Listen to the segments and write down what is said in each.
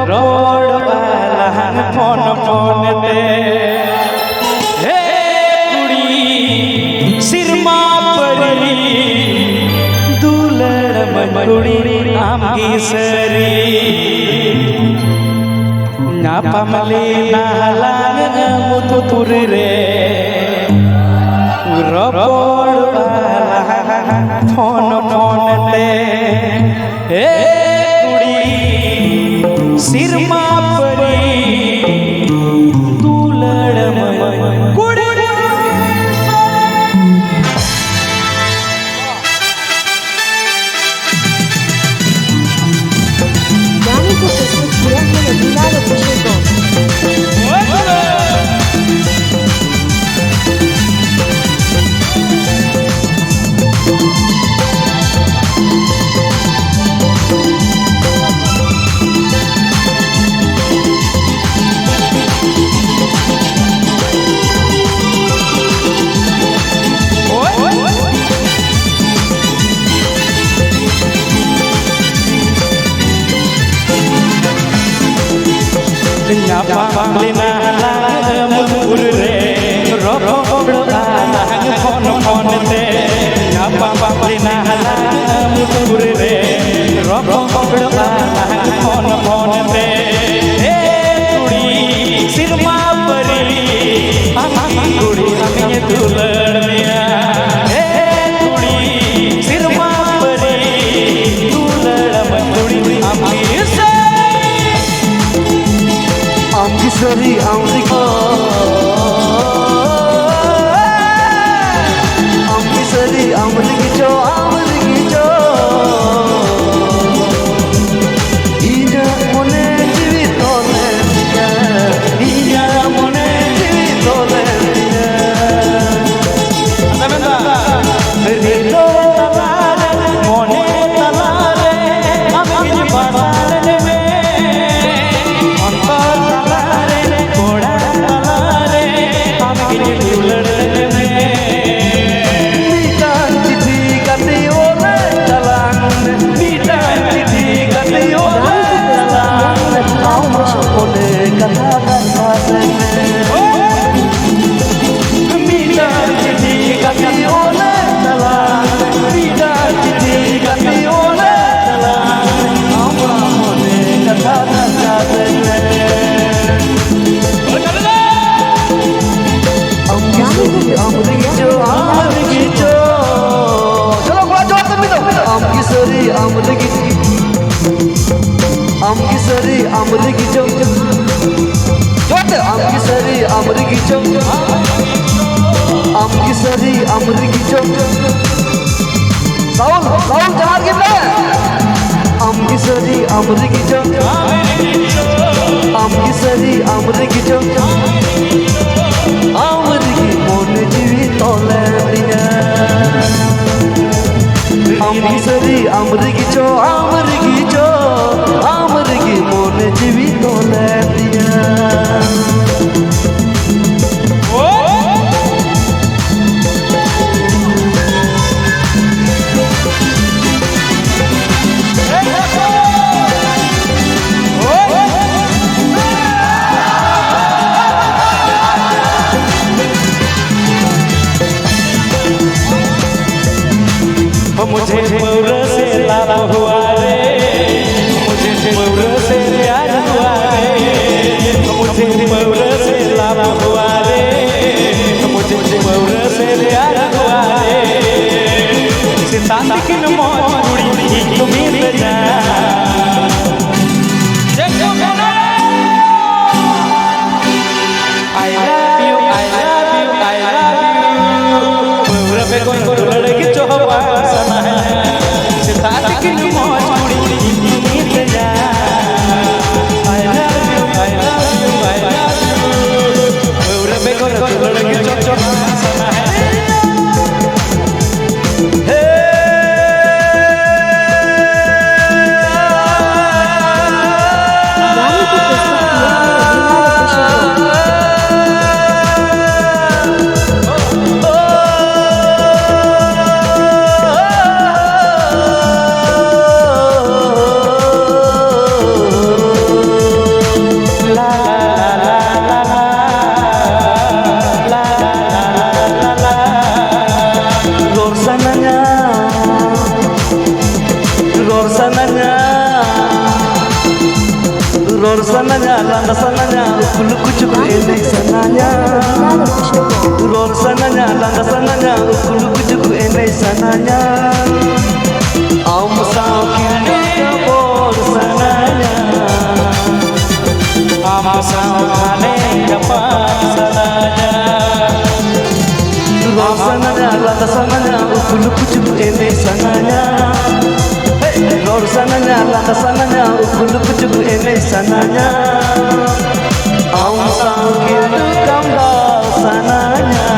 Road वाला phone phone दे हे कुड़ी सिरमा पड़ी दुलड़ मकुड़ी आमगी सरी ना पमले ना लाग मुतुर रे रोड वाला फोन फोन दे हे सिरमा पड़ी दुलड़ कुड़ी Dani को प्रस्तुत किया है रविलाल अभिषेक को पालिना मुर रे रोड वाला फोन फोन दे पालिना मुर रे रोड वाला फोन फोन दे हे कुड़ी सिरमा परी कुड़ी हमें दुलड़ मिया हे कुड़ी सिरमा परी दुलड़ मकुड़ी आमगी सरी आमगी सरी आमगी जो इना मोने जीवी तोले इना मोने जीवी तोले रे तो तलारे मोने तलारे आमगी बासारे में आमगी सरी आमगी जो आमगी सरी आमगी जो आमगी सरी आमगी जो साउल साउल जहार कितना आमगी सरी आमगी जो आमगी सरी आमगी जो आमगी मोन जीवी तोले दिया आमगी सरी आमगी जो आमगी मोन जीवी तोले दिया मुझे मौर से लाभ हुआ रे मुझे मौर से प्यार हुआ रे मुझे मौर से लाभ हुआ रे मुझे मौर से प्यार हुआ रे सितारा की मौत उड़ी तुम्हें ले जा I love you I love you I love you मौर पे कोई लड़की जो हवा सितारे की मौज उड़ी तुम्हें ले जा Ror sananya, landa sananya, ukul kucuk ene sananya. Ror sananya, landa sananya, ukul kucuk ene sananya. Am sao kini kabor sananya. Am sao kane dapat sananya. Ror sananya, landa sananya, ukul kucuk ene sananya. Ror sananya, landa sananya, ukul kucuk ene sananya. Am sao kini kabor sananya.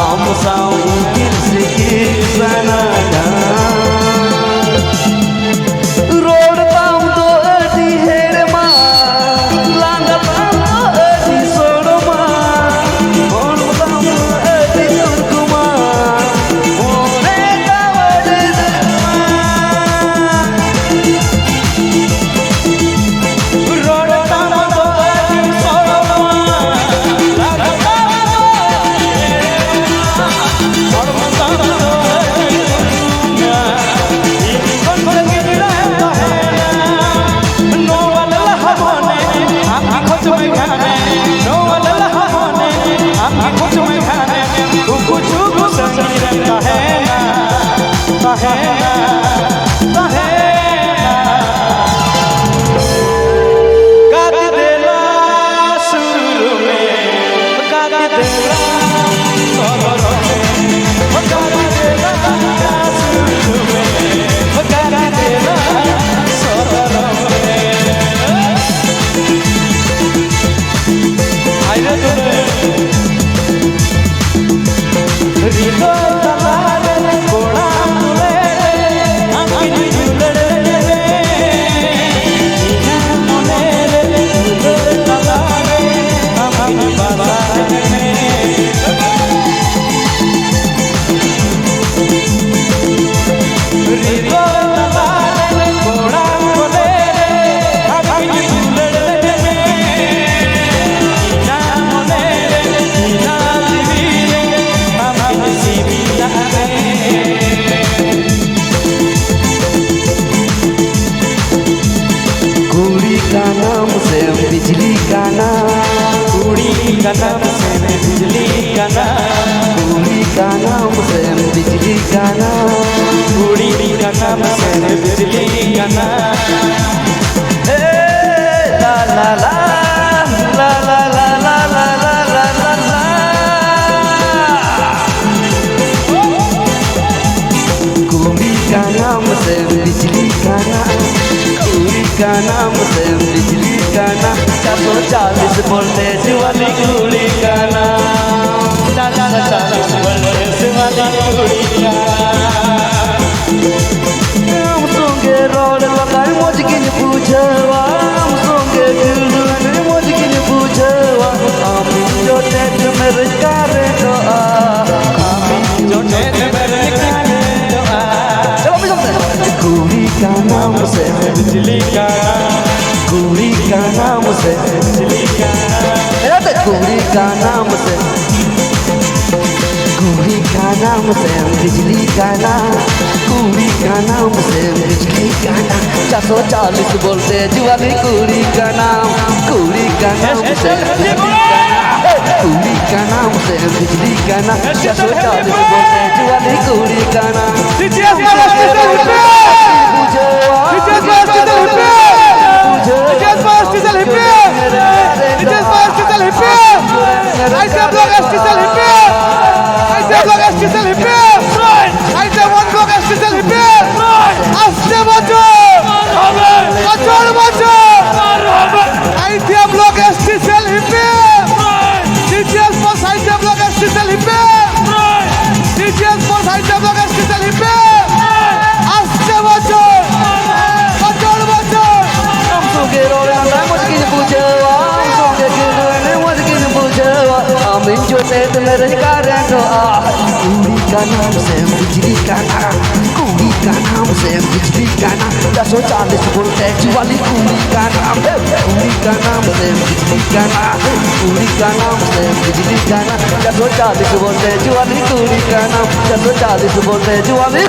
Am sao ikir sikir sananya. Ror tam to adi herma, landa tam to adi sorma. Ror tam to adi urkuma, one kawade dharma. Rod tam to adi sorma, landa tam to sorma tam to adi dunya. Ini kon bagila kahena, no wala hamone, aapki khoj mein khane, no wala hamone, aapki khoj mein khane, kuch sangi kahena, kahena, kahena. गात देला सुर में, गात देला सबर में, गात देला सुर में, गात देला सबर में। आइरे तोरे रितो तलारे कोड़ा तुले, आँखी झुलड़े रे, इना मोने रे, रितो तलारे, आँखी बाजार में। रितो तलारे कोड़ा तुले, आँखी झुलड़े रे, इना मोने रे, इना दिवी रे, आँखी सीबिया रे। कुड़ी का नाम से बिजली का नाम, कुड़ी का नाम से बिजली का नाम, कुड़ी का नाम से बिजली का नाम। कुड़ी का नाम से बिजली का नाम। हे ला ला ला ला ला ला ला ला ला ला ला ला। कुड़ी का नाम से बिजली का नाम, कुड़ी का नाम से बिजली का नाम। 440 वोल्टेज वाली कुड़ी का नाम, 440 वोल्टेज वाली कुड़ी का नाम। हम संगे रोड लगाई मोजकिन पूछवा, हम संगे दिल मोजकिन पूछवा। आमी जो टेट मेरे कारे तो आ, आमी जो टेट मेरे कारे तो आ। चलो भी समझे। कुड़ी का नाम से बिजली का नाम, कुड़ी का नाम से बिजली का नाम। कुड़ी का नाम से, कुड़ी का नाम से बिजली का नाम, कुड़ी का नाम से बिजली का नाम। 440 वोल्टेज वाली कुड़ी का नाम, कुड़ी का नाम से बिजली का नाम, कुड़ी का नाम से बिजली का नाम। 440 वोल्टेज वाली कुड़ी का नाम। मेरे कार्य तो कुड़ी का नाम से बिजली का नाम, कुड़ी का नाम से बिजली का नाम। 440 वोल्टेज वाली कुड़ी का नाम, कुड़ी का नाम से बिजली का नाम, कुड़ी का नाम से बिजली का नाम। 440 वोल्टेज वाली कुड़ी का नाम, 440 वोल्टेज वाली।